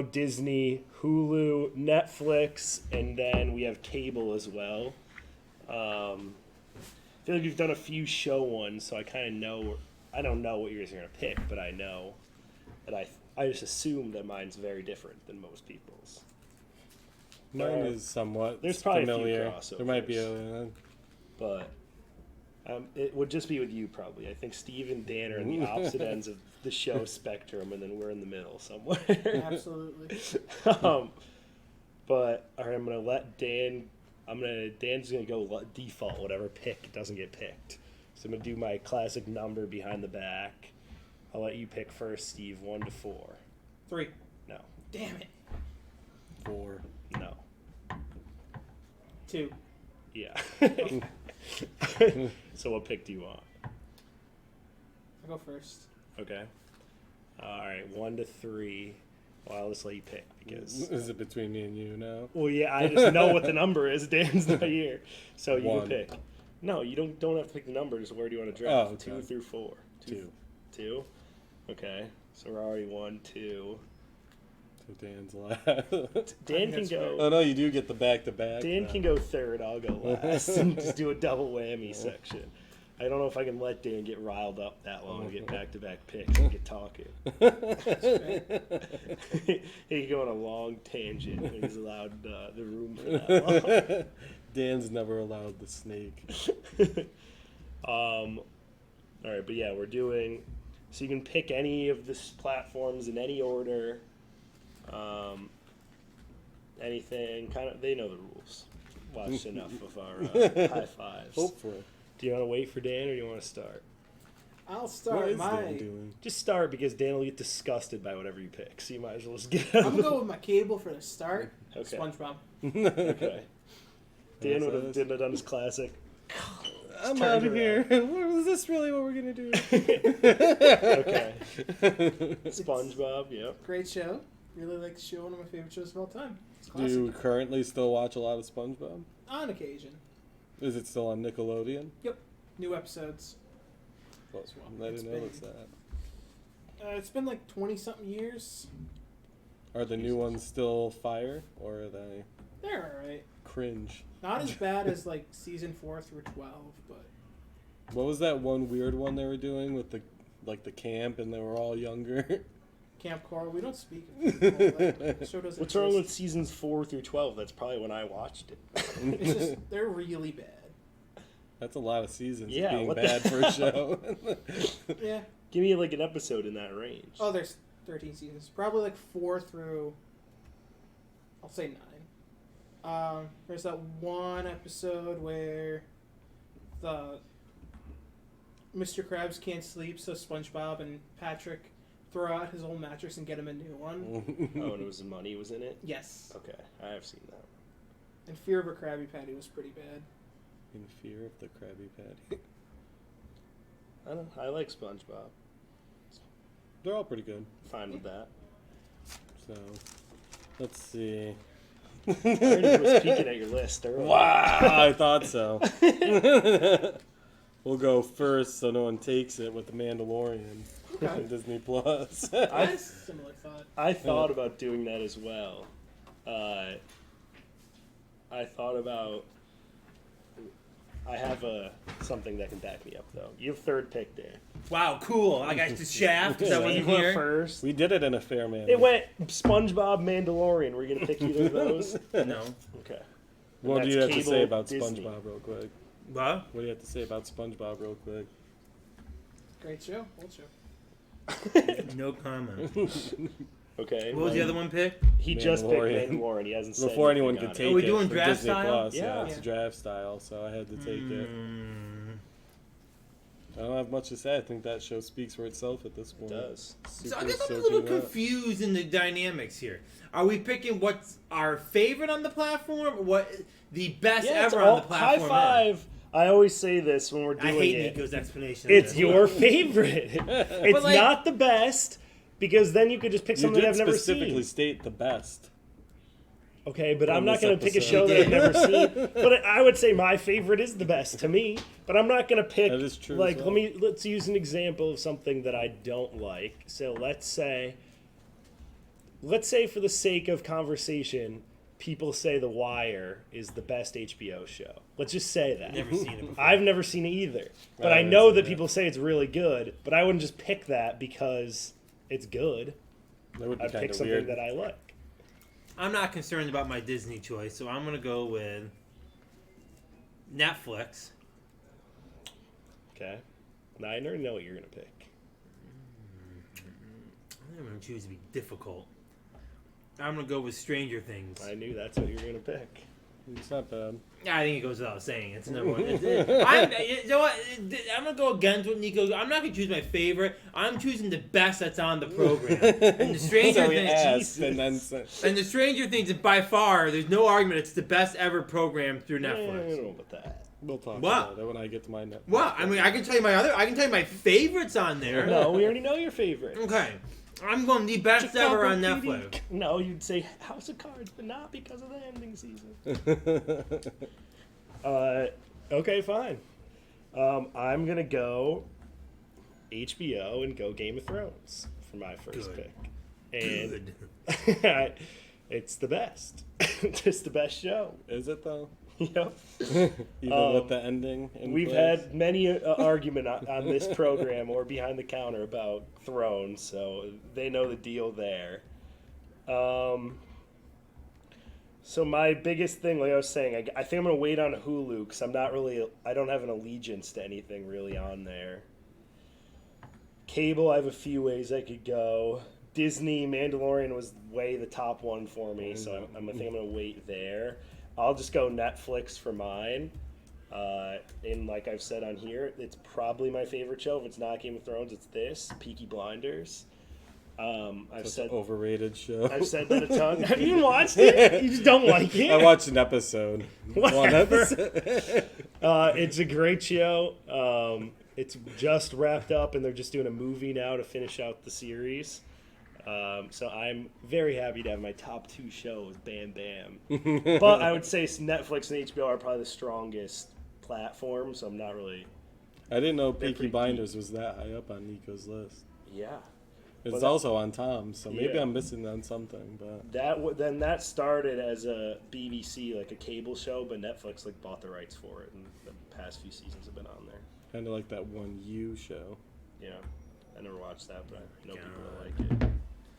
Disney, Hulu, Netflix, and then we have cable as well. I feel like we've done a few show ones, so I kind of know. I don't know what you guys are gonna pick, but I know that I just assume that mine's very different than most people's. Mine is somewhat There's probably familiar. a few crossovers. There might be a. But it would just be with you probably. I think Steve and Dan are in the opposite ends of the show spectrum, and then we're in the middle somewhere. Absolutely. But all right, I'm gonna let Dan. Dan's gonna go default whatever pick doesn't get picked. So I'm gonna do my classic number behind the back. I'll let you pick first, Steve. 1 to 4. 3. No. Damn it. 4. No. 2. Yeah. So what pick do you want? I'll go first. Okay. All right, 1 to 3. Well, I'll just let you pick because. Is it between me and you now? Well, yeah, I just know what the number is. Dan's not here, so you 1. can pick. No, you don't have to pick the number. Just where do you want to draft? Oh, okay. 2 through 4. 2. 2. Okay, so we're already 1, 2. So Dan's last. Dan can go. Oh no, you do get the back-to-back. Dan can go third. I'll go last. And just do a double whammy section. I don't know if I can let Dan get riled up that long and get back-to-back picks and get talking. He can go on a long tangent when he's allowed the room for that long. Dan's never allowed the snake. All right, but yeah, we're doing. So you can pick any of the platforms in any order. Anything kind of. They know the rules. Watched enough of our high fives. Hopefully. Do you want to wait for Dan or do you want to start? I'll What start is my. Dan doing? Just start because Dan will get disgusted by whatever you pick. So you might as well just get out I'm of going to go with my cable for the start. Okay. SpongeBob. Okay. Dan Yes, would have done his classic. I'm turned out of around. here. Is this really what we're gonna do? Okay. SpongeBob, yep. Great show. Really like the show. One of my favorite shows of all time. It's Do classic. you currently still watch a lot of SpongeBob? On occasion. Is it still on Nickelodeon? New episodes. Well, I It's didn't notice been- that. It's been like 20-something years. Are the new ones still fire, or are they They're alright. cringe? Not as bad as like season 4 through 12, but What was that one weird one they were doing with the camp and they were all younger? Camp Coral, we don't speak of people. That show doesn't What's wrong with exist. seasons 4 through 12? That's probably when I watched it. It's just, they're really bad. That's a lot of seasons Yeah, being what the bad for a show. Yeah. Give me like an episode in that range. Oh, there's 13 seasons. Probably like 4 through, I'll say 9. There's that one episode where the Mr. Krabs can't sleep, so SpongeBob and Patrick throw out his old mattress and get him a new one. Oh, and it was the money was in it? Yes. Okay, I have seen that. And Fear of a Krabby Patty was pretty bad. In fear of the Krabby Patty. I don't know. I like SpongeBob. They're all pretty good. Fine with that. So, let's see. I already was peeking at your list earlier. Wow, I thought so. We'll go first so no one takes it with The Mandalorian Okay. on Disney Plus. That's a similar thought. I thought about doing that as well. I thought about. I have something that can back me up though. You have third pick there. Wow, cool. I got the shaft because I So wasn't you went here. first. We did it in a fair manner. It went SpongeBob, Mandalorian. We're you gonna pick either of those. No. Okay. What do you That's have to cable say about Disney. SpongeBob real quick? What? What do you have to say about SpongeBob real quick? Great show. Old show. No comment. Okay. What was the other one picked? He just picked Mandalorian. Mandalorian. He hasn't said Before anyone anything could on it. take we it doing for draft Disney style? Plus. Yeah. It's draft style, so I had to take it. Mm. I don't have much to say. I think that show speaks for itself at this It point. does. So I Super guess I'm a soaking little wet. confused in the dynamics here. Are we picking what's our favorite on the platform? Or what the best Yeah, it's ever all, on the platform? high five. I always say this when we're I doing hate it. Nico's explanation. It's of this. your favorite. It's like- not the best because then you could just pick You something did I've never specifically seen. state the best. Okay, but I'm on not this going to pick a episode. show that I've never seen. But I would say my favorite is the best to me. But I'm not going to pick. That is true Like, as well. let's use an example of something that I don't like. So let's say let's say for the sake of conversation, people say The Wire is the best HBO show. Let's just say that. Never seen it before. I've never seen it either. But I I haven't know seen that it. people say it's really good, but I wouldn't just pick that because it's good. That would be I'd kind pick of something weird. that I like. I'm not concerned about my Disney choice, so I'm gonna go with Netflix. Okay. Now I already know what you're going to pick. I'm gonna choose to be difficult. I'm gonna go with Stranger Things. I knew that's what you were going to pick. It's not bad. I think it goes without saying. It's number one. You know what? I'm gonna go against what Nico. I'm not gonna choose my favorite. I'm choosing the best that's on the program. And the Stranger So we Things. asked, and then And the Stranger Things is by far. There's no argument. It's the best ever program through I Netflix. don't know about that. we'll talk What? about it when I get to my Netflix. Well, I mean, I can tell you my other. I can tell you my favorites on there. No, we already know your favorite. Okay. I'm going the best ever on Netflix. No, you'd say House of Cards, but not because of the ending season. Okay, fine. I'm gonna go HBO and go Game of Thrones for my first Good. pick. And Good. it's the best. It's the best show. Is it though? Yep. Even with the ending. In We've place? had many argument on this program or behind the counter about Thrones, so they know the deal there. So my biggest thing, like I was saying, I think I'm gonna wait on Hulu because I don't have an allegiance to anything really on there. Cable, I have a few ways I could go. Disney, Mandalorian was way the top one for me, so I think I'm gonna wait there. I'll just go Netflix for mine. And like I've said on here, it's probably my favorite show. If it's not Game of Thrones, it's this, Peaky Blinders. I've Such an said overrated show. I've said that a ton. Have you even watched it? You just don't like it? I watched an episode. One Whatever. episode. It's a great show. It's just wrapped up, and they're just doing a movie now to finish out the series. So I'm very happy to have my top two shows, bam, bam. But I would say Netflix and HBO are probably the strongest platforms, so I'm not really... I didn't know They're Peaky pretty Blinders was that high up on Nico's list. Yeah. It's Well, also on Tom's, so maybe Yeah. I'm missing on something. But Then that started as a BBC, like a cable show, but Netflix like bought the rights for it, and the past few seasons have been on there. kind of like that one You show. Yeah. I never watched that, but I know people that like it.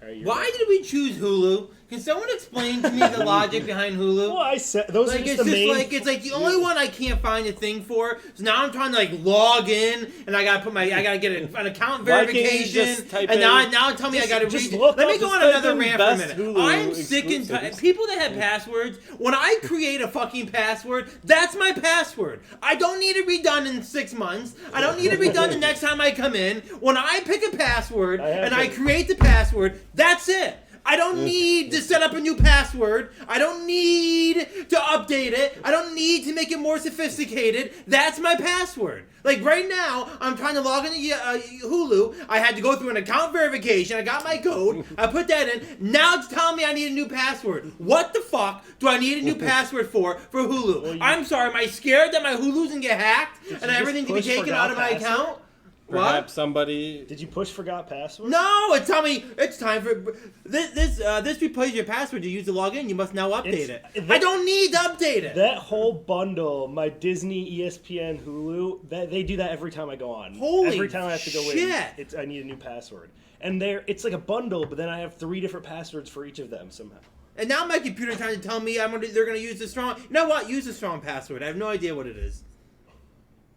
All right, you're Why did we choose Hulu? Can someone explain to me the logic behind Hulu? Well, I said those are Like just it's the just main. like it's like the only one I can't find a thing for. So now I'm trying to like log in and I gotta get an account Why can't you verification. just type And now in- tell me I gotta just read. look Let me up- go just on type another in rant for a best minute. Hulu I'm sick and exclusives. people that have passwords. When I create a fucking password, that's my password. I don't need it redone in 6 months. I don't need it redone the next time I come in. When I pick a password and I create the password, that's it. I don't need to set up a new password. I don't need to update it. I don't need to make it more sophisticated. That's my password. Like right now, I'm trying to log into Hulu. I had to go through an account verification. I got my code. I put that in. Now it's telling me I need a new password. What the fuck do I need a new password for Hulu? Well, I'm sorry. Am I scared that my Hulu's gonna get hacked and just everything can be push taken forgot out of my password? account? Perhaps somebody. Did you push forgot password? No, it's telling me it's time for this replaces your password to use to log in. You must now update it. I don't need to update it. That whole bundle, my Disney, ESPN, Hulu, they do that every time I go on. Holy every time I have to go in, shit. I need a new password. And it's like a bundle, but then I have 3 different passwords for each of them somehow. And now my computer's trying to tell me they're going to use the strong. You know what? Use the strong password. I have no idea what it is.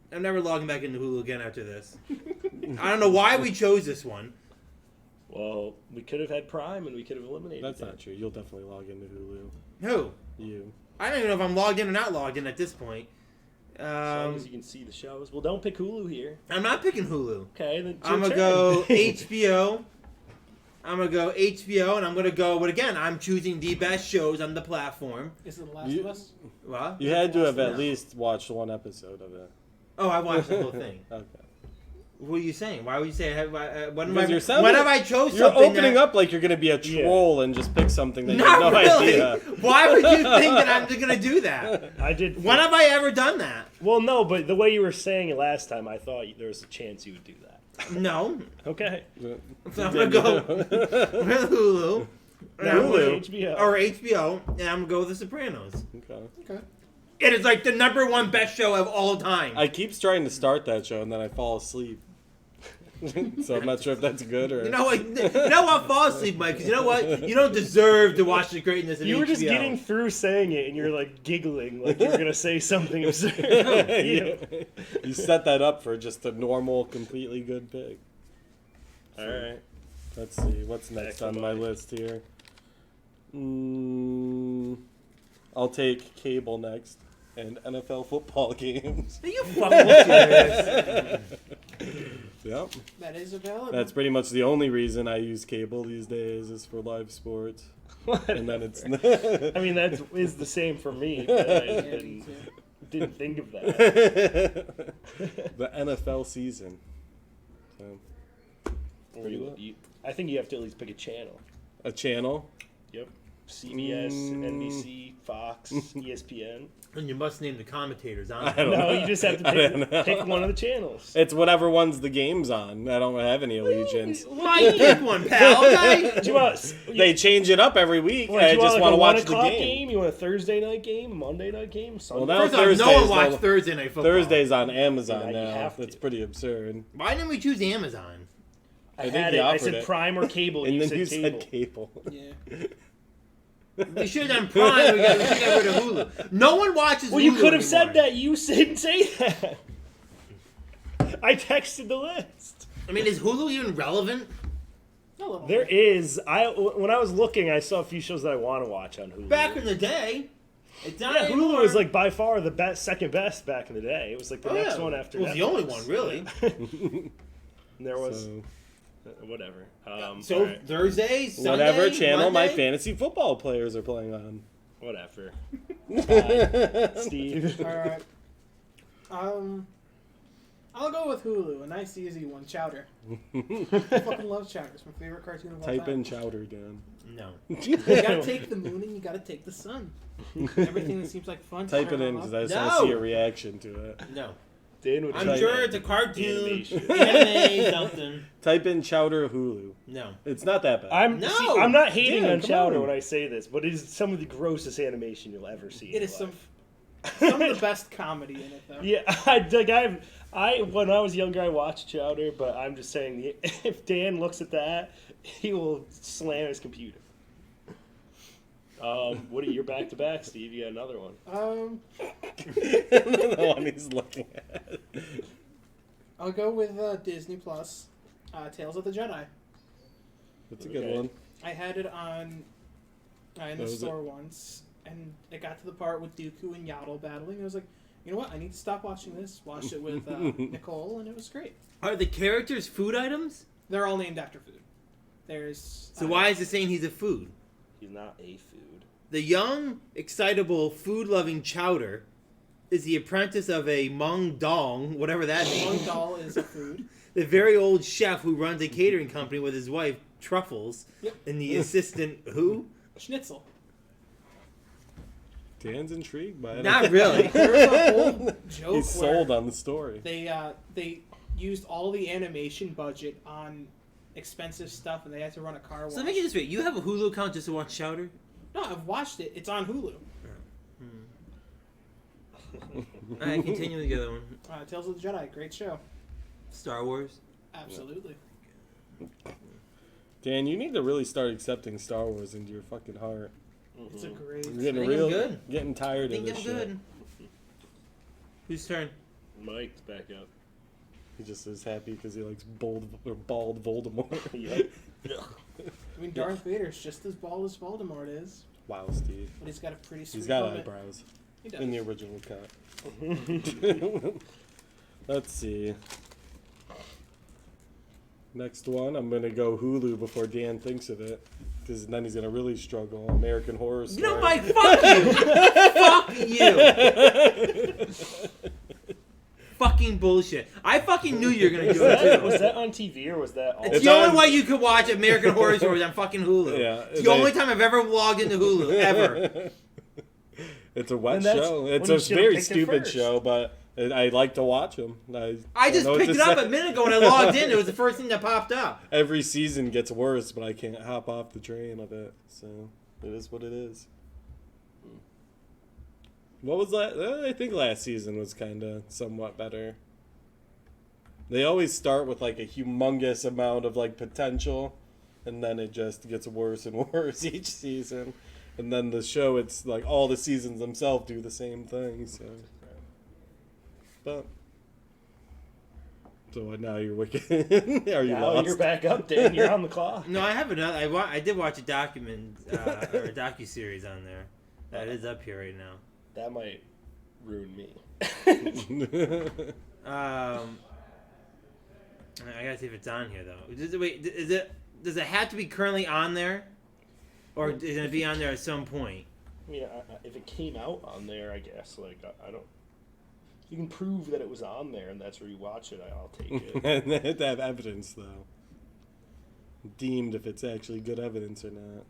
I'm never logging back into Hulu again after this. I don't know why we chose this one. Well, we could have had Prime and we could have eliminated That's it. not true. You'll definitely log into Hulu. Who? You. I don't even know if I'm logged in or not logged in at this point. As long as you can see the shows. Well, don't pick Hulu here. I'm not picking Hulu. Okay, then it's I'm your going to turn. go HBO. I'm going to go HBO, and I'm going to go, but again, I'm choosing the best shows on the platform. Is it The Last You- of Us? What? You had to have at No. least watched one episode of it. Oh, I watched the whole thing. Okay. What are you saying? Why would you say when Because you're sounding- when have I chose You're something opening that, up like you're gonna be a troll and just pick something that you Not have no really. idea. Why would you think that I'm going to do that? I did. When have I ever done that? Well, no, but the way you were saying it last time, I thought there was a chance you would do that. No. Okay. So I'm going to go with Hulu. Hulu. Hulu. or HBO, and I'm gonna go with The Sopranos. Okay. It is like the #1 best show of all time. I keep trying to start that show and then I fall asleep. So I'm not sure if that's good or. You know what? Fall asleep, Mike. Because you know what? You don't deserve to watch the greatness of You HBO. were just getting through saying it, and you're like giggling, like you were gonna say something absurd. You set that up for just a normal, completely good pick. All right. Let's see what's next on my list here. I'll take cable next and NFL football games. Are you fucking serious? Yep. That is available. That's pretty much the only reason I use cable these days is for live sports. And then it's. I mean, that is the same for me. But I Yeah, me too. didn't think of that. The NFL season. So, I think you have to at least pick a channel. a channel. Yep. CBS, NBC, Fox, ESPN. And you must name the commentators on I it. don't No, know. you just have I to don't know. pick one of the channels. It's whatever one's the game's on. I don't have any allegiance. Mike, pick one, pal. Okay? Do you want, They change it up every week. do I you just want want to like a 1 watch the o'clock game. You want a Thursday night game, a Monday night game, Sunday? Well, now First off, no Thursdays, one watched no- Thursday Night Football. Thursday's on Amazon Yeah, you now. have to. That's pretty absurd. Why didn't we choose Amazon? I think had you it. I offered said it. Prime or cable. And you then said you cable. said cable. Yeah. We should have done Prime. We got rid of Hulu. No one watches Well, Hulu you could have said anymore. that. You didn't say that. I texted the list. I mean, is Hulu even relevant? A little There bit. is. When I was looking, I saw a few shows that I want to watch on Hulu. Back in the day, it's not Yeah, anymore. Hulu was like by far the best, second best back in the day. It was like the next one after. It was the Netflix. only one, really. And there was So, whatever. So all right, Thursday, Sunday, whatever channel my Monday? fantasy football players are playing on. whatever. Steve. All right. I'll go with Hulu. A nice, easy one. Chowder. I fucking love Chowder. It's my favorite cartoon of all Type time. in chowder again. No. You gotta take the moon and you gotta take the sun. Everything that seems like fun. Type it turn in on because up. I just want to No. see a reaction to it. No. Dan would I'm try sure that. it's a cartoon, Animation. anime, something. Type in chowder Hulu. No. It's not that bad. No! I'm not hating Dan, on come Chowder on. when I say this, but it is some of the grossest animation you'll ever see. It in is your some life. of the best comedy in it, though. Yeah, I when I was younger, I watched Chowder, but I'm just saying, if Dan looks at that, he will slam his computer. You're back to back, Steve. You got another one. The one he's looking at. I'll go with Disney Plus, Tales of the Jedi. That's a good Okay. one. I had it on in the Was it? store once, and it got to the part with Dooku and Yaddle battling. I was like, you know what? I need to stop watching this. Watched it with Nicole, and it was great. Are the characters food items? They're all named after food. There's So why is it saying he's a food? He's not a food. The young, excitable, food-loving Chowder is the apprentice of a Mung Dong, whatever that Long means. Doll is a food. The very old chef who runs a catering company with his wife, Truffles, Yep. and the assistant, who? Schnitzel. Dan's intrigued by it. Not really. There's a whole joke He's where sold on the story. they used all the animation budget on expensive stuff, and they had to run a car wash. So let me get this straight. You have a Hulu account just to watch Chowder? No, I've watched it. It's on Hulu. Alright, continue with the other one. Tales of the Jedi, great show. Star Wars. Absolutely. Dan, you need to really start accepting Star Wars into your fucking heart. It's a great. You're getting think I'm real, good. getting I tired of think this I'm shit. good. Whose turn? Mike's back up. He just is happy because he likes bald Voldemort. Yep. I mean, Darth Vader's just as bald as Voldemort is, Wow, Steve. but he's got a pretty sweet He's got helmet. eyebrows He does. in the original cut. Let's see. Next one, I'm gonna go Hulu before Dan thinks of it, because then he's gonna really struggle. American Horror Story. You know, Mike, fuck you! Fuck you! Fucking bullshit. I fucking knew you were gonna do it Was too. that on TV or was that all? It's It's the only on- way you could watch American Horror Stories on fucking Hulu. Yeah, It's the they- only time I've ever logged into Hulu, ever. It's a wet And that's show. when It's you a should've very picked it stupid first. show, but I like to watch them. I just picked it up a minute ago when I logged in. It was the first thing that popped up. Every season gets worse, but I can't hop off the train of it. So it is what it is. What was that? I think last season was kind of somewhat better. They always start with like a humongous amount of like potential, and then it just gets worse and worse each season. And then the show, it's like all the seasons themselves do the same thing. So, but so what now? You're wicked. Are you Now lost? you're back up, Dan. You're on the clock. No, I have another. I did watch a document or a docu-series on there. That is up here right now. That might ruin me. I gotta see if it's on here though. Does it have to be currently on there, or is it be on there at some point? I mean, if it came out on there, I guess. Like, I don't. You can prove that it was on there, and that's where you watch it. I'll take it. And they have to have evidence, though. Deemed if it's actually good evidence or not.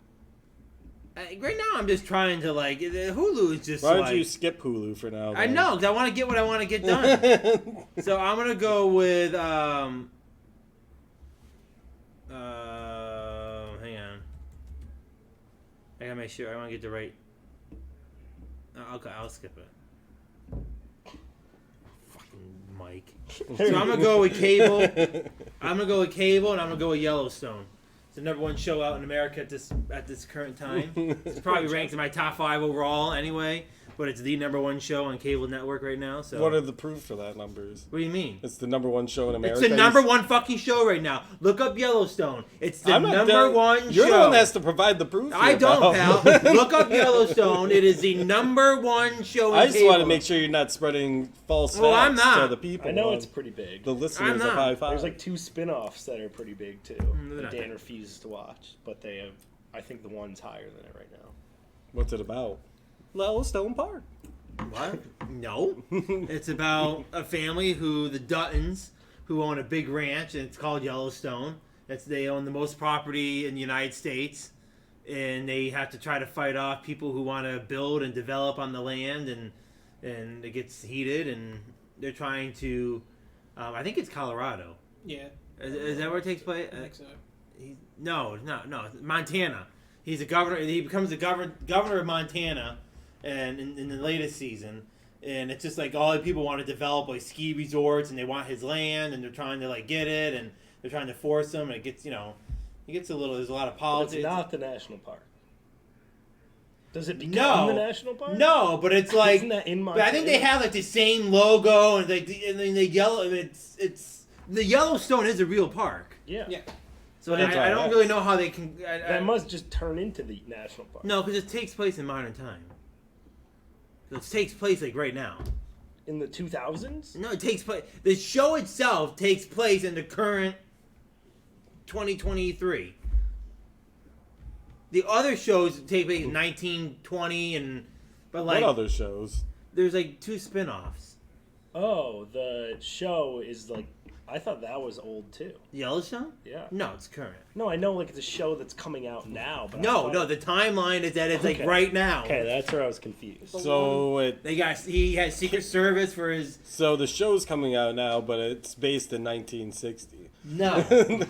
Right now, I'm just trying to like Hulu is just. Why don't like, you skip Hulu for now? I then? know, because I want to get what I want to get done. So I'm gonna go with hang on. I gotta make sure I want to get the right. Okay, I'll skip it. Fucking Mike. So I'm gonna go with cable. I'm gonna go with cable, and I'm gonna go with Yellowstone. It's the number one show out in America at this current time. It's probably ranked in my top 5 overall anyway. But it's the number one show on cable network right now. So what are the proof for that numbers? What do you mean? It's the number one show in America. It's the number one fucking show right now. Look up Yellowstone. It's the number one show. You're the one that has to provide the proof. I here, don't, pal. Look up Yellowstone. It is the number one show in I just cable. want to make sure you're not spreading false facts I'm not. to the people. I know it's pretty big. The listeners I'm not. of High Five. There's like 2 spin-offs that are pretty big too. they're That not Dan big. refuses to watch, but they have. I think the one's higher than it right now. What's it about? Yellowstone Park. What? No. It's about a family the Duttons, who own a big ranch, and it's called Yellowstone. They own the most property in the United States, and they have to try to fight off people who want to build and develop on the land, and it gets heated, and they're trying to. I think it's Colorado. Yeah. Is that where it takes place? I think so. No, Montana. He's a governor. He becomes the governor of Montana, and in the latest season, and it's just like all the people want to develop like ski resorts, and they want his land, and they're trying to like get it, and they're trying to force him, and it gets a little. There's a lot of But politics. it's not the national park. Does it become No. the national park? No, but it's like. Isn't that in But Montana? I think they have like the same logo, and they yellow. It's the Yellowstone is a real park. Yeah. Yeah. So That's I don't right. really know how they can. That must just turn into the national park. No, because it takes place in modern time. It takes place like right now. In the 2000s? No, it takes place. The show itself takes place in the current 2023. The other shows take place in 1920 but like What other shows? there's like 2 spin-offs. Oh, the show is like. I thought that was old too. Yellowstone? Yeah. No, it's current. No, I know like it's a show that's coming out now. But I No, thought- the timeline is that it's Okay. like right now. Okay, that's where I was confused. So He has Secret Service for his so the show's coming out now, but it's based in 1960. no.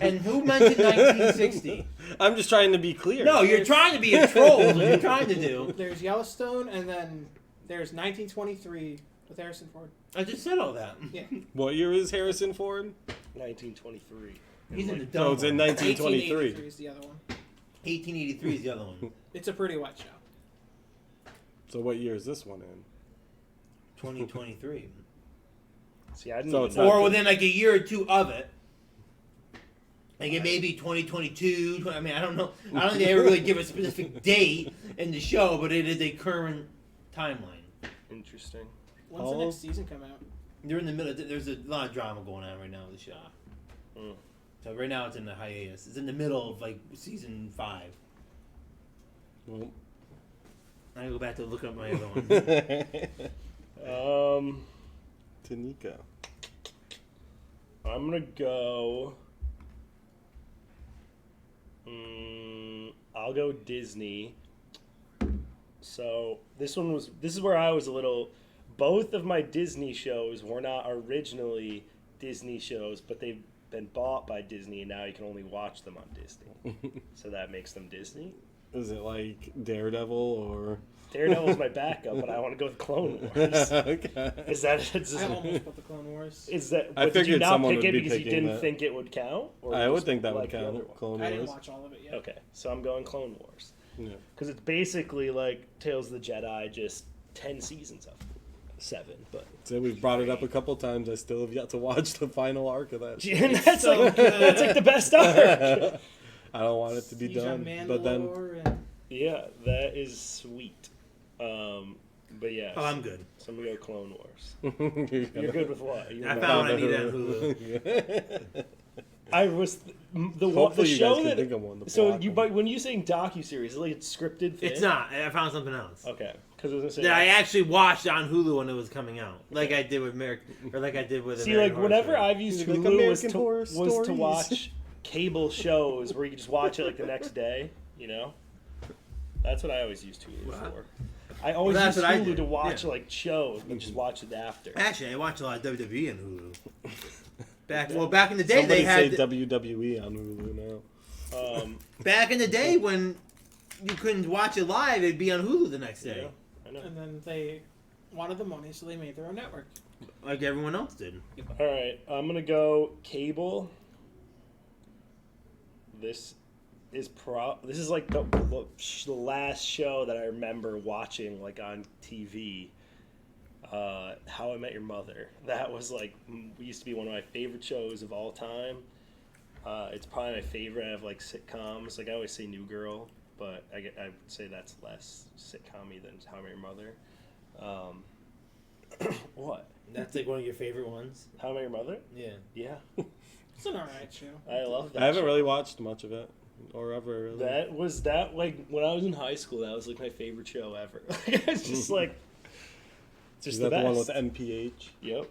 And who mentioned 1960? I'm just trying to be clear. No, you're trying to be a troll. Is what you're trying to do. There's Yellowstone, and then there's 1923 with Harrison Ford. I just said all that. Yeah. What year is Harrison Ford? 1923. He's in the So dumb it's in one. 1923. 1883 is the other one. 1883 is the other one. It's a pretty wet show. So what year is this one in? 2023. See, I didn't So even it's know. not- Or within like a year or 2 of it. Like it may be 2022. I mean, I don't know. I don't think they ever really give a specific date in the show, but it is a current timeline. Interesting. When's the next season come out? They're in the middle. There's a lot of drama going on right now with the show. Mm. So right now it's in the hiatus. It's in the middle of like season 5. Well, I gotta go back to look up my other one. to Niko. I'm gonna go. I'll go Disney. So this is where I was a little both of my Disney shows were not originally Disney shows, but they've been bought by Disney, and now you can only watch them on Disney. So that makes them Disney. Is it like Daredevil or? Daredevil's my backup, but I want to go with Clone Wars. Okay. Is that? I almost put the Clone Wars. Is that? I But did you figured not someone pick would it be because you picking didn't that. think it would count? Or I you would just think that would like the other count. one? Clone I didn't Wars. watch all of it yet. Okay, so I'm going Clone Wars Yeah. because it's basically like Tales of the Jedi, just 10 seasons of 7. But So we've brought it up a couple times. I still have yet to watch the final arc of that. and that's so like good. that's like the best arc. I don't want it to be Siege on done, but then Mandalore and Yeah, that is sweet. But yeah, Oh, I'm good. so I'm gonna go Clone Wars. you're You're good with what? You're I not- found what I need on Hulu. I was the Hopefully, you show guys can that. think of one. To So block you, them. but when you saying docuseries, is it like a scripted thing? It's not. I found something else. Okay, because I was gonna say. That I actually watched on Hulu when it was coming out, like I did with or like I did with. See, American like Horror whenever Story. I've used Like Hulu was American Horror to Stories. watch cable shows where you just watch it like the next day. You know, that's what I always used Hulu Wow. for. I always Well, that's used what I Hulu did, to watch yeah. like shows and just watch it after. Actually, I watched a lot of WWE on Hulu. Back in the day, Somebody they had say WWE on Hulu now. back in the day when you couldn't watch it live, it'd be on Hulu the next day, I know. and then they wanted the money, so they made their own network. like everyone else did. All right, I'm gonna go cable. This is like the last show that I remember watching like on TV. How I Met Your Mother. That was like used to be one of my favorite shows of all time. It's probably my favorite out of like sitcoms. Like I always say New Girl, but I would say that's less sitcom-y than How I Met Your Mother. What? That's like one of your favorite ones. How I Met Your Mother? Yeah. Yeah. It's an alright show. I love that. I haven't show. really watched much of it, or ever really. That like when I was in high school, that was like my favorite show ever. It's just like it's Is just that the the one best. with NPH? Yep.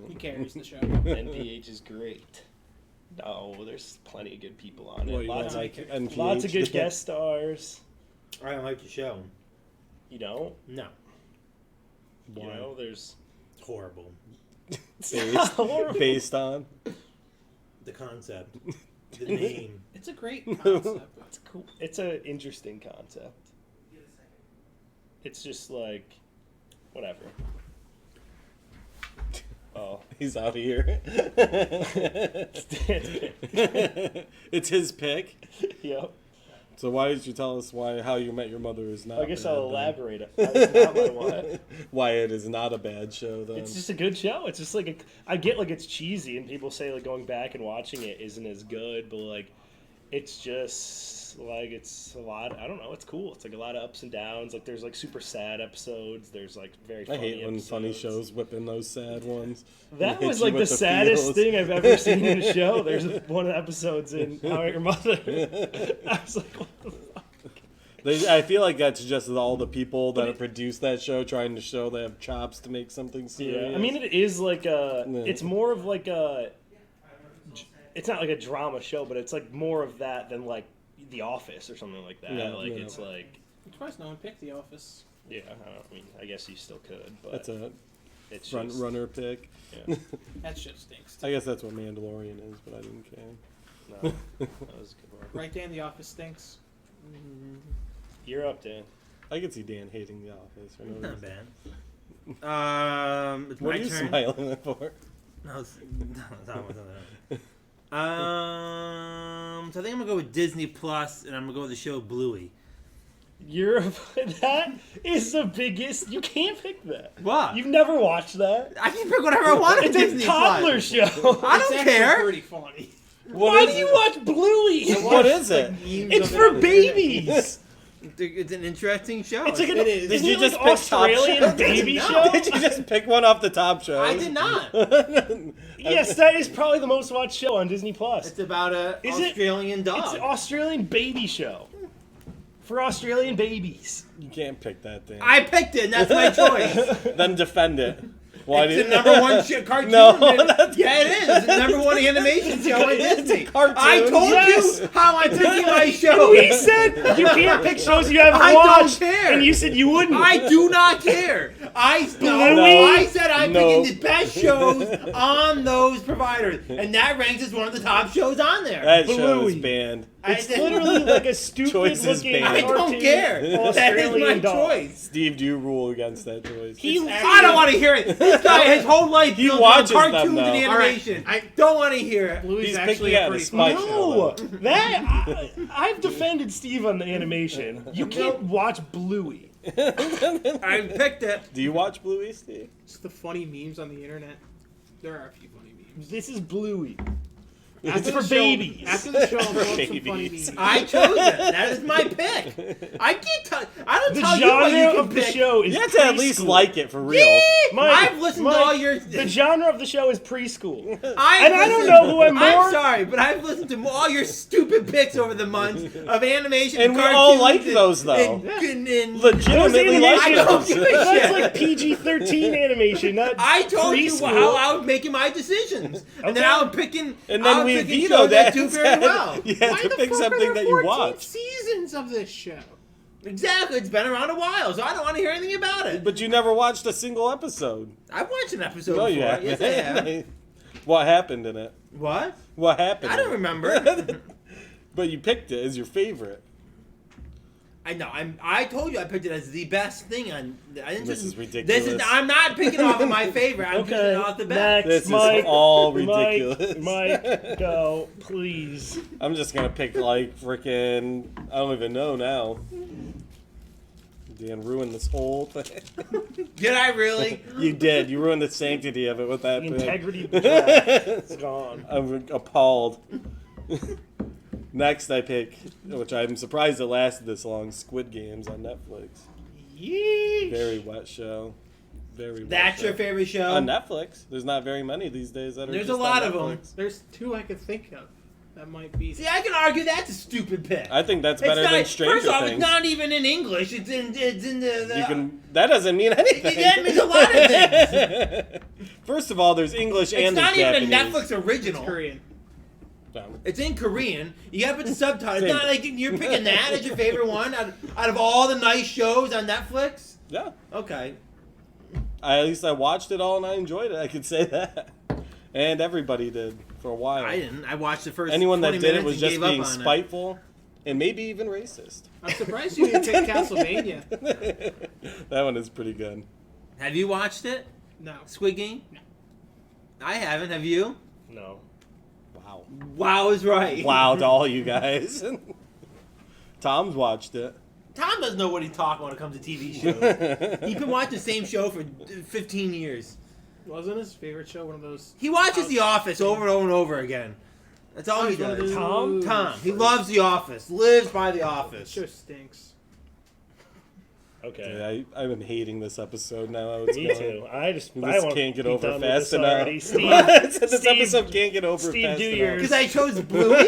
He carries the show. NPH is great. No, there's plenty of good people on it. What, you Lots don't of like NPH? lots of good guest stars. I don't like the show. You know, No, you Why? know, there's it's horrible. Based on. The concept, the name. It's a great concept. it's cool. It's an interesting concept. It's just like whatever. Oh, He's out of here. It's his pick. yep. So why did you tell us How You Met Your Mother is not? I guess bad, I'll then? elaborate. That's not my what. Why it is not a bad show then? It's just a good show. It's just like I get like it's cheesy, and people say like going back and watching it isn't as good, but like it's just like it's a lot. I don't know. It's cool. It's like a lot of ups and downs. Like there's like super sad episodes. There's like very. I Funny hate when funny episodes. shows whip in those sad ones. That Hit was you like the with the saddest feels. thing I've ever seen in a show. There's one of the episodes in How I Met Your Mother. I was like, what the fuck? I feel like that's just all the people that have produced that show trying to show they have chops to make something serious. Yeah, I mean it is like a. Yeah. It's more of like a. It's not like a drama show, but it's like more of that than like The Office or something like that. Yeah, like yeah. it's like. I'm surprised no one picked The Office. Yeah, I mean, I guess you still could, but that's a it's front just, runner pick. Yeah, That shit stinks. I guess that's what Mandalorian is, but I didn't care. no, that was a good one. Right, Dan? The Office stinks. You're up, Dan. I could see Dan hating The Office. For no Not reason. bad. It's What my are you turn. smiling for? No, that was so I think I'm gonna go with Disney Plus, and I'm gonna go with the show Bluey. That is the biggest. You can't pick that. What? You've never watched that. I can pick whatever I want on It's Disney a toddler Plus. show. I It's don't actually care. pretty funny. Why do you watch Bluey? What is it? It's for babies. It's an interesting show. It's like an It is. Did you you just like pick Top Australian Show? baby No. show? Did you just pick one off the top show? I did not. Yes, that is probably the most watched show on Disney Plus. It's about a Is it? Australian It's dog. an Australian baby show for Australian babies. You can't pick that thing. I picked it, and that's my choice. Then defend it. Why It's did the number one cartoon. No, Yeah, it is. It's the number one animation show on It's a Disney. cartoon. I told Yes. you how I'm picking my show. He said you can't pick shows you haven't I don't watched, care. and you said you wouldn't. I do not care. I said I'm picking the best shows on those providers, and that ranks as one of the top shows on there. That show is Bluey. banned. It's literally like a stupid Choices looking banned. I don't cartoon care. That is my Australian dog. choice. Steve, do you rule against that choice? I don't want to hear it. This guy, his whole life, He built watches on them, cartoons and though. animation. All right. I don't want to hear it. Bluey's He's actually picking a at a pretty spike funny show. show. No, that I've defended Steve on the animation. You can't watch Bluey. I picked it. Do you watch Bluey, Steve? Just the funny memes on the internet. There are a few funny memes. This is Bluey. After for the show- babies. After the show, I'll pull up some funny babies. memes. I chose it. That is my pick. I can't tell. I don't The tell you what you genre can of the pick. show is You have to at least preschool. like it for real. I've listened to all your. The genre of the show is preschool. I've And I don't listened- know who I'm more- I'm sorry, but I've listened to all your stupid picks over the months of animation And we cartoons all like and- those, though. and Legitimately Those like I don't those. give a That's shit. like PG-13 animation, not I told you preschool. how I was making my decisions, and then Okay. I was picking. And I then was we picking vetoed shows that. do very well. You had Why to the pick fuck are something there that you 14 watched. seasons of this show? Exactly, it's been around a while, so I don't want to hear anything about it. But you never watched a single episode. I've watched an episode No, before. you haven't. Yes, I have. What happened in it? What? What happened? I don't in it? remember. But you picked it as your favorite. I know. I told you I picked it as the best thing on. I didn't This just, is ridiculous. This is. I'm not picking off of my favorite. I'm Okay, picking off the best. next. This Mike, is all ridiculous. Mike, go, please. I'm just gonna pick like freaking. I don't even know now. Dan ruined this whole thing. Did I really? You did. You ruined the sanctity of it with that The pick. integrity of the draft is gone. I'm appalled. Next, I pick, which I'm surprised it lasted this long, Squid Games on Netflix. Yeesh. Very wet show. Very wet That's show. your favorite show? On Netflix. There's not very many these days that are There's just a lot on of them. Netflix. There's two I could think of. That might be. See, I can argue that's a stupid pick. I think that's It's better not, than Stranger first off, Things. it's not even in English. It's in the You can. That doesn't mean anything. That means a lot of things. First of all, there's English It's and not there's even Japanese. a Netflix original. Korean. It's in Korean. You gotta put the subtitles. Same. It's not like you're picking that as your favorite one out of all the nice shows on Netflix. Yeah. Okay. At least I watched it all and I enjoyed it. I could say that. And everybody did for a while. I didn't. I watched the first. Anyone that 20 did it minutes was and just gave up being on it. spiteful and maybe even racist. I'm surprised you didn't pick Castlevania. That one is pretty good. Have you watched it? No. Squid Game? No. I haven't. Have you? No. Wow. Wow is right. Wow to all you guys. Tom's watched it. Tom doesn't know what he's talking when it comes to TV shows. He's been watching the same show for 15 years. Wasn't his favorite show one of those? He watches The Office over and over and over again. That's all he he's one of does. those- Tom. He loves The Office. Lives by The That Office. show stinks. Okay. Yeah, I've been hating this episode now. How it's Me going. too. I just This I want can't get be over done with fast this enough. already. Steve, I said this Steve- episode can't get over Steve, fast do enough. yours. Because I chose Bluey?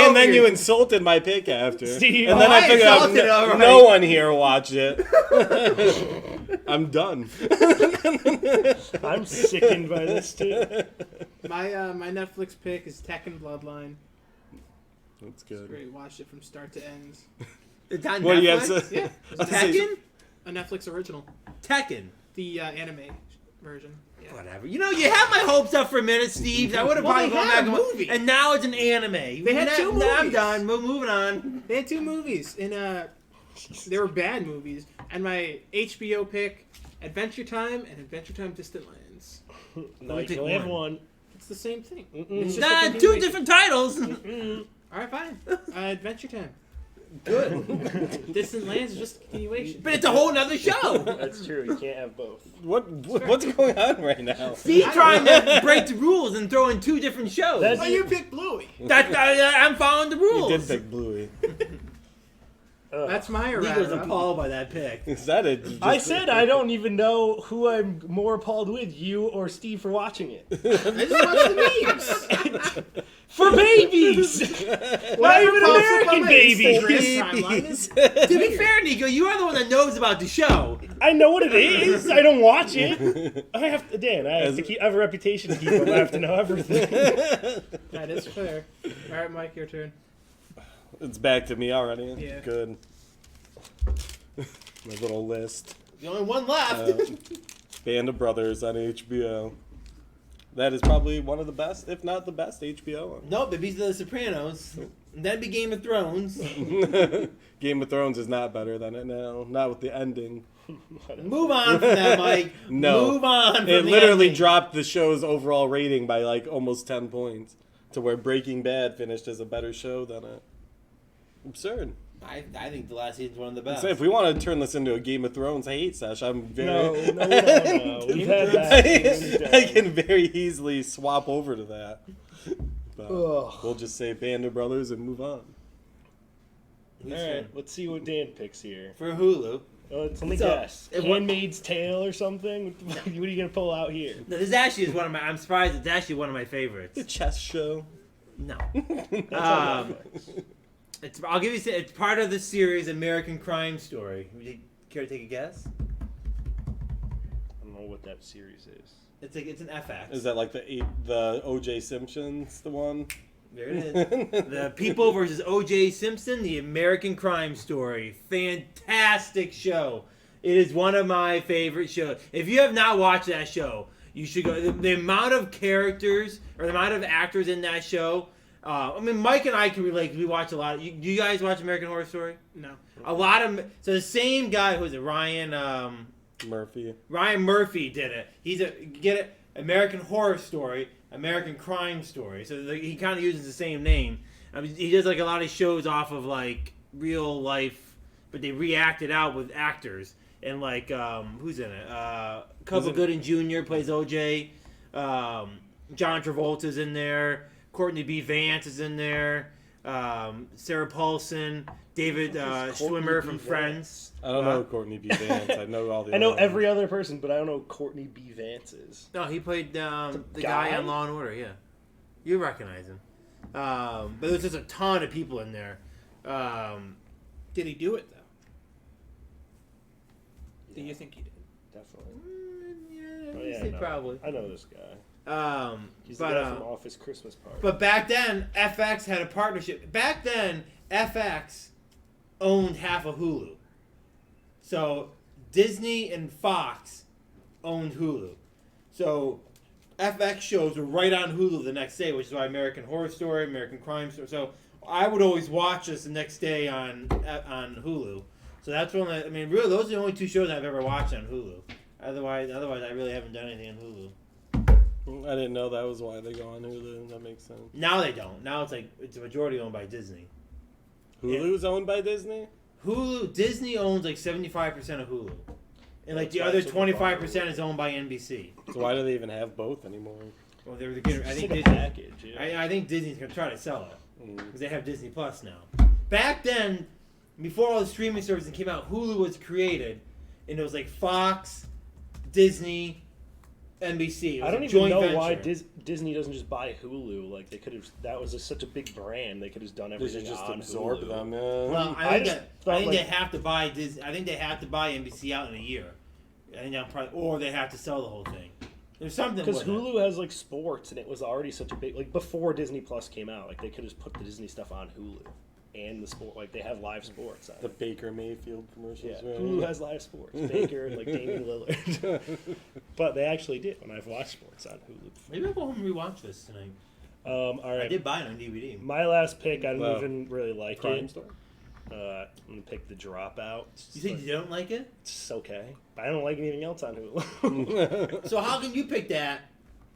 And then you insulted my pick after. Steve- and then Oh, I I figured out insulted it, all right. no one here watched it. I'm done. I'm sickened by this too. My Netflix pick is Tekken Bloodline. That's It's good. great. Watched it from start to end. It's on What do you have Netflix? to Yeah. Tekken? A Netflix original. Tekken. The anime version. Yeah. Whatever. You know, you had my hopes up for a minute, Steve. I would have Well, probably they gone had back a and movie. And now it's an anime. They had two I'm movies. done. We're moving on. They had two movies, and they were bad movies. And my HBO pick, Adventure Time and Adventure Time Distant Lands. No, you pick can only have one. one. It's the same thing. Mm-mm. It's just a Nah, two continuation. different titles. All right, fine. Adventure Time. Good. Distant Lands is just a continuation. But it's a whole nother show. That's true. You can't have both. What's going on right now? Steve trying to break the rules and throw in two different shows. That's- Oh, you picked Bluey. I'm following the You rules. did pick Bluey. That's my Nico's errata. appalled by that pick. Is that it? I said I don't even know who I'm more appalled with, you or Steve, for watching it. I just watched the memes. For babies! Not even American babies! To be fair, Nico, you are the one that knows about the show. I know what it is. I don't watch it. I have to, Dan, I have a reputation to keep up. I have to know everything. That is fair. All right, Mike, your turn. It's back to me already. Yeah. Good. My little list. The only one left. Band of Brothers on HBO. That is probably one of the best, if not the best, HBO. Nope, it beats The Sopranos. And that'd be Game of Thrones. Game of Thrones is not better than it now. Not with the ending. Move on from that, Mike. No. Move on from It the literally ending. dropped the show's overall rating by like almost 10 points to where Breaking Bad finished as a better show than it. Absurd. I think the last season's one of the best. So if we want to turn this into a Game of Thrones hate sesh, I'm very... No. We've had that. I can very easily swap over to that. But Ugh. we'll just say Band of Brothers and move on. All right, let's see what Dan picks here. For Hulu. Let me So, guess. it- Handmaid's Tale or something? What are you going to pull out here? No, this actually is one of my. I'm surprised. It's actually one of my favorites. The chess show. No. That's on Netflix. I'll give you. It's part of the series American Crime Story. Would you care to take a guess? I don't know what that series is. It's an FX. Is that like the O.J. Simpson's the one? There it is. The People versus O.J. Simpson, the American Crime Story. Fantastic show. It is one of my favorite shows. If you have not watched that show, you should go. The amount of characters or the amount of actors in that show. I mean, Mike and I can relate because we watch a lot. You guys watch American Horror Story? No. A lot of. So the same guy, who is it? Ryan Murphy did it. Get it? American Horror Story, American Crime Story. So he kind of uses the same name. I mean, he does like a lot of shows off of like real life, but they reacted out with actors. And like, who's in it? Cuba Gooding Jr. plays OJ. John Travolta's in there. Courtney B. Vance is in there. Sarah Paulson. David Schwimmer from Friends. I don't know Courtney B. Vance. I know all the I know other every other person, but I don't know who Courtney B. Vance is. No, he played the guy? guy on Law and Order. Yeah, you recognize him. But there's just a ton of people in there. Did he do it though? Do you think he did? Definitely. Yeah, Oh, I'd yeah, say I know. probably. I know this guy. He's the But guy from Office Christmas Party. but back then, FX had a partnership. Back then, FX owned half of Hulu. So Disney and Fox owned Hulu. So FX shows were right on Hulu the next day, which is why American Horror Story, American Crime Story. So I would always watch this the next day on Hulu. So that's one. I mean, really, those are the only two shows I've ever watched on Hulu. Otherwise, I really haven't done anything on Hulu. I didn't know that was why they go on Hulu. That makes sense. Now they don't. Now it's a majority owned by Disney. Hulu's owned by Disney? Disney owns like 75% of Hulu. And like That's the why other it's so popular. 25% is owned by NBC. So why do they even have both anymore? Well, they were getting, I It's think like a Disney, package. Yeah. I think Disney's gonna try to sell it Mm. because they have Disney Plus now. Back then, before all the streaming services came out, Hulu was created, and it was like Fox, Disney, NBC. It was I don't a even joint know venture. why Disney doesn't just buy Hulu. Like they could have. That was such a big brand. They could have done They everything should just on absorb Hulu. them. Yeah. Well, I I think just that felt I think like- they have to buy Disney. I think they have to buy NBC out in a year. I think they'll probably, or they have to sell the whole thing. There's something Because with it. Hulu has like sports, and it was already such a big like before Disney Plus came out. Like they could just put the Disney stuff on Hulu, and the sport like they have live sports on The it. Baker Mayfield commercials. Yeah, right? Hulu has live sports. Baker and like Damian Lillard, but they actually did when I've watched sports on Hulu. Maybe I'll go home and rewatch this tonight. All I right, did buy it on DVD. my last pick. I don't Wow. even really like Crime it. Story? I'm gonna pick The Dropout. You think you don't like it? It's okay. But I don't like anything else on Hulu. So how can you pick that?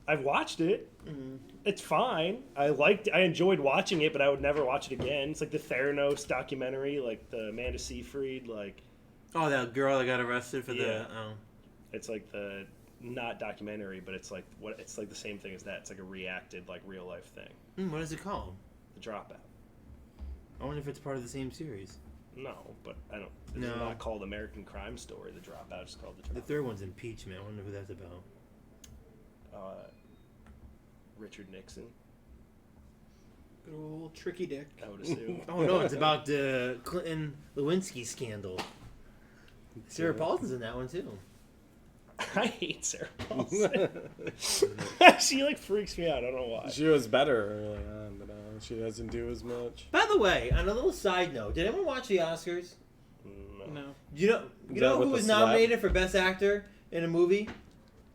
I've watched it. Mm-hmm. It's fine. I enjoyed watching it, but I would never watch it again. It's like the Theranos documentary, like the Amanda Seyfried, like Oh, that girl that got arrested for Yeah. the. Oh. it's like the not documentary, but it's like it's like the same thing as that. It's like a reacted like real life thing. What is it called? The Dropout. I wonder if it's part of the same series. No, but I don't. It's No. not called American Crime Story. The Dropout. It's called The The Dropout. third one's impeachment. I wonder who that's about. Richard Nixon. Good old tricky dick. I would assume. Oh no, it's about the Clinton Lewinsky scandal. Sarah Paulson's in that one too. I hate Sarah Paulson. She like freaks me out. I don't know why. She was better early on, but she doesn't do as much. By the way, on a little side note, did anyone watch the Oscars? No. You know that who with was the slap? nominated for Best Actor in a movie?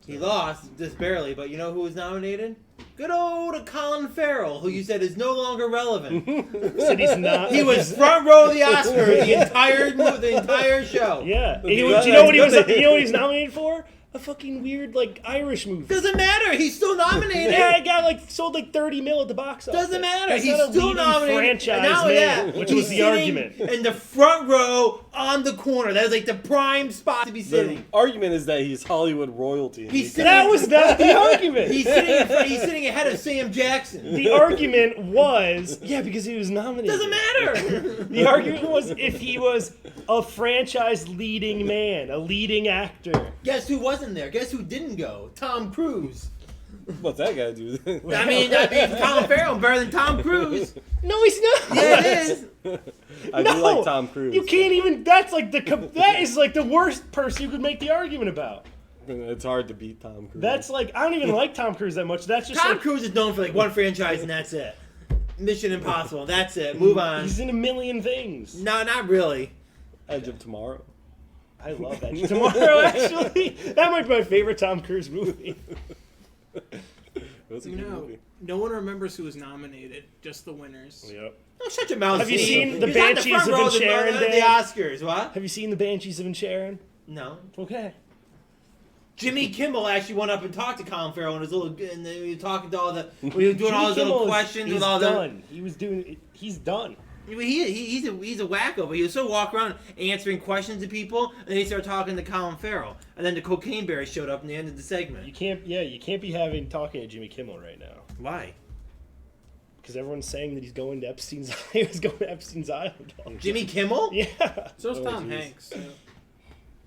He lost, just barely, but you know who was nominated? Good old Colin Farrell, who you said is no longer relevant. Said he's not. He was front row of the Oscars the entire show. Yeah. That's You good. know what he was? That's good. You know what he's nominated for? A fucking weird like Irish movie. Doesn't matter. He's still nominated. Yeah, it got like sold like 30 mil at the box office. Doesn't matter. That's He's not a still leading nominated. franchise And not only man, that, which he's was the sitting argument. in the front row on the corner. That is like the prime spot to be The sitting. argument is that he's Hollywood royalty. and He's he sitting- That was not the argument. He's sitting ahead of Sam Jackson. The argument was, yeah, because he was nominated. Doesn't matter. The argument was if he was a franchise leading man, a leading actor. Guess who wasn't there? Guess who didn't go? Tom Cruise. What's that guy do? I mean, Colin Farrell better than Tom Cruise. No, he's not. Yeah, it is. I do like Tom Cruise. You can't even. That's like that is like the worst person you could make the argument about. It's hard to beat Tom Cruise. That's like I don't even like Tom Cruise that much. That's just Tom like, Cruise is known for like one franchise and that's it. Mission Impossible. That's it. Move on. he's in a million things. No, not really. Edge of Tomorrow. I love that. Tomorrow, actually, that might be my favorite Tom Cruise movie. It was a You good know, movie. no one remembers who was nominated, just the winners. Yep. Oh, shut your mouth. Have you Steve. seen the He's not in Banshees front of row Inisherin, the Dan? Oscars? What? Have you seen the Banshees of Inisherin? No. Okay. Jimmy Kimmel actually went up and talked to Colin Farrell and his little, and he was talking to all the, when he was doing all his little questions with all the. done. He's done. He's a wacko, but he was so walk around answering questions to people, and then he started talking to Colin Farrell, and then the Cocaine Bear showed up in the end of the segment. You can't be talking to Jimmy Kimmel right now Why? because everyone's saying that he's going to Epstein's. He was going to Epstein's Island. Jimmy Kimmel? Yeah. So's Oh, Tom geez. Hanks. So.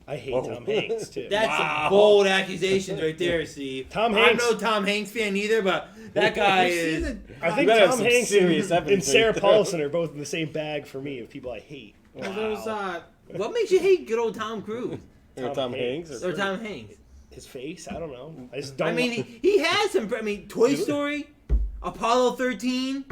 I hate Whoa. Tom Hanks too. That's some bold accusations right there, Steve. Tom Hanks- I'm no Tom Hanks fan either, but that guy You've seen is. the- I think better have Tom some Hanks serious and evidence Sarah right there. Paulson are both in the same bag for me of people I hate. There's What makes you hate good old Tom Cruise Or Tom Hanks. or Tom Hanks? His face, I don't know. I just don't. I mean, he has some. I mean, Toy Story, Apollo 13.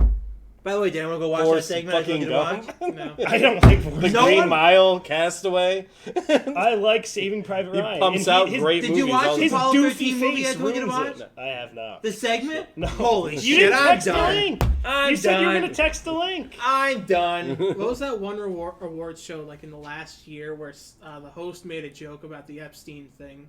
By the way, Dan, I want to go watch Forrest that segment. I fucking told you to watch. Gump. no. I don't like. The No Green one- Mile, Castaway. I like Saving Private He Ryan. pumps And out his- great did movies. you watch all the his time. Apollo doofy 13 movie I face told you to ruins watch? it. I have not. The segment? No. Holy You shit, didn't I'm text the done. link. I'm You said you were done. going to text the link. I'm done. What was that one awards show like in the last year where the host made a joke about the Epstein thing,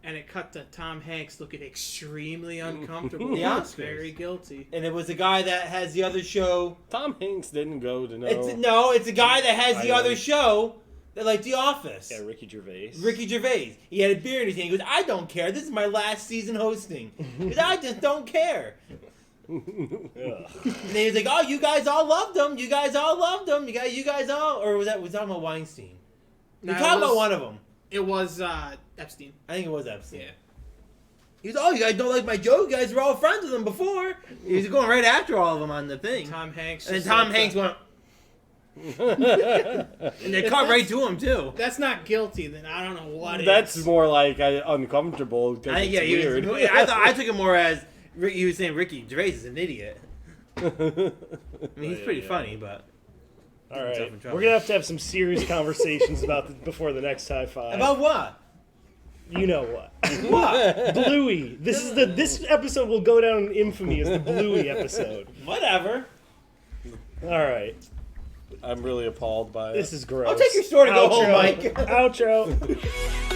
and it cut to Tom Hanks looking extremely uncomfortable. The He was Oscars. very guilty. And it was the guy that has the other show. Tom Hanks didn't go to know. It's a guy that has the I other know. show, that like The Office. Yeah, Ricky Gervais. Ricky Gervais. He had a beer in his hand. He goes, I don't care. This is my last season hosting. He goes, I just don't care. Ugh. And then he was like, oh, you guys all loved him. You guys all loved him. You guys all. Or was talking about Weinstein? No, You're it talking about was- one of them. It was Epstein. I think it was Epstein. Yeah. He was, oh, you guys don't like my joke? You guys were all friends with him before. He was going right after all of them on the thing. Tom Hanks. And then just Tom like Hanks that. went, and they cut right to him, too. That's not guilty. Then I don't know what That's is. more like uncomfortable. 'cause I, it's yeah, he was, weird. I took it more as he was saying Ricky Gervais is an idiot. I mean, he's Yeah, pretty yeah. funny, but All Himself right, in trouble. we're gonna have to have some serious conversations about before the next high five. about what? You know what? What? Bluey. This episode will go down in infamy as the Bluey episode. Whatever. All right, I'm really appalled by it. this is gross. I'll take your store to go home, Outro. Mike. Outro.